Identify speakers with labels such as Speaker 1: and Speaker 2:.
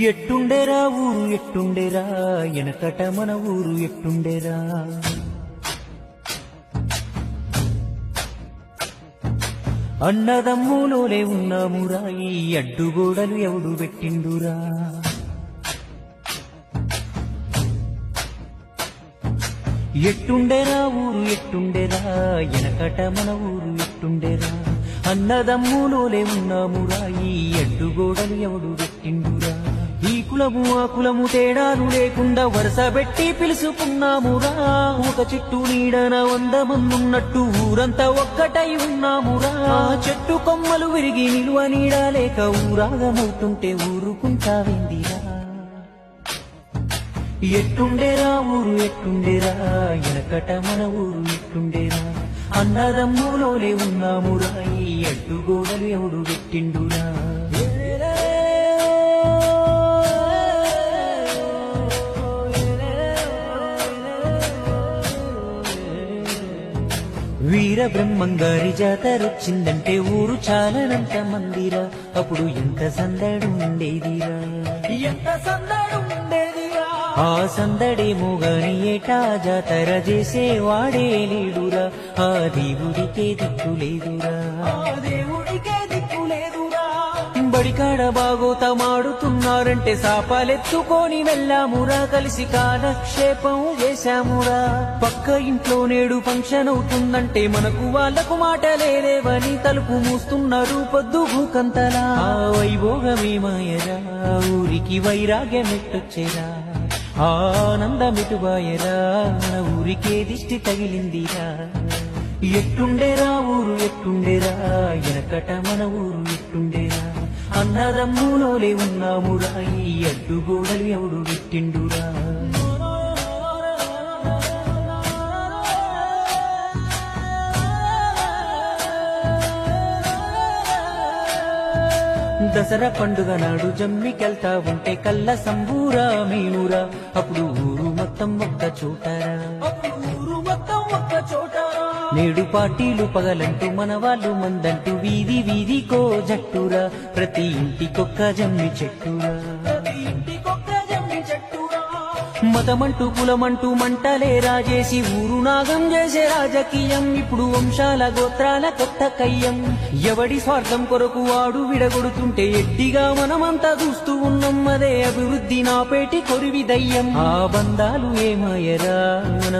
Speaker 1: ఎట్టుండేరా ఊరు ఎట్టుండేరా ఎనకట మన ఊరు ఎట్టుండేరా అన్నదమ్ములోనే ఉన్నామురా ఈ అడ్డుగోడలు ఎవడు పెట్టిండురా ఎట్టుండేరా ఊరు ఎట్టుండేరా ఎనకట మన ఊరు ఎట్టుండేరా అన్నదమ్ములోనే ఉన్నామురా ఈ అడ్డుగోడలు ఎవడు పెట్టిండురా ఈ కులము ఆ కులము తేడాలు లేకుండా వరుస పెట్టి పిలుసుకున్నామురా ఒక చెట్టు నీడన 100 మందున్నట్టు ఊరంతా ఒక్కటై ఉన్నామురా చెట్టు కొమ్మలు విరిగి నిలువ నీడ లేక ఊరాగమవుతుంటే ఊరుకుంటావేందిరా ఎట్టుండేరా ఊరు ఎట్టుండేరా ఎనకట మన ఊరు ఎట్టుండేరా అన్నదమ్ములోనే ఉన్నామురా ఈ అడ్డుగోడలు ఎవడు పెట్టిండురా వీర బ్రహ్మంగారి జాతరొచ్చిందంటే ఊరు చాలనంత మందిరా అప్పుడు ఎంత సందడు ఉండేదిరా ఎంత సందడు ఉండేదిరా ఆ సందడేమో గాని ఏటా జాతర చేసేవాడే లేడురా ఆ దేవుడికే దిక్కు లేదురా దేవుడికే దిక్కు లేదురా బడికాడ బాగోతమాడుతున్నారంటే సాపాలెత్తుకొని వెళ్ళామురా కలిసి కాలక్షేపం చేశామురా పక్క ఇంట్లో నేడు ఫంక్షన్ అవుతుందంటే మనకు వాళ్లకు మాటలేవని తలుపు మూస్తున్నారు పొద్దు భూకంతలా ఆ వైభోగమే మాయరా ఊరికి వైరాగ్యమెట్టొచ్చేరా ఆనందమిటుబాయరా మన ఊరికే దిష్టి తగిలిందిరా ఎట్టుండేరా ఊరు ఎట్టుండేరా ఎనకట మన ఊరు ఎట్టుండేరా అన్నదమ్ములోనే ఉన్నామురా ఈ అడ్డుగోడలు ఎవడు పెట్టిండురా దసరా పండుగ నాడు జమ్మికెళ్తా ఉంటే కళ్ళ సంబూరా మీనురా అప్పుడు ఊరు మొత్తం ఒక్క చోటరా నేడు పార్టీలు పగలంటూ మన వాళ్ళు మందంటూ వీధి వీధికో జట్టురా ప్రతి ఇంటికొక్క జమ్మి చెట్టురా మతమంటూ కులమంటూ మంటలే రాజేసి ఊరు నాగం చేసే రాజకీయం ఇప్పుడు వంశాల గోత్రాల కొత్త కయ్యం ఎవడి స్వార్థం కొరకు వాడు విడగొడుతుంటే ఎడ్డిగా మనమంతా చూస్తూ ఉన్నాం అదే అభివృద్ధి నాపేటి కొరివి దయ్యం ఆ బంధాలు ఏమాయరా మన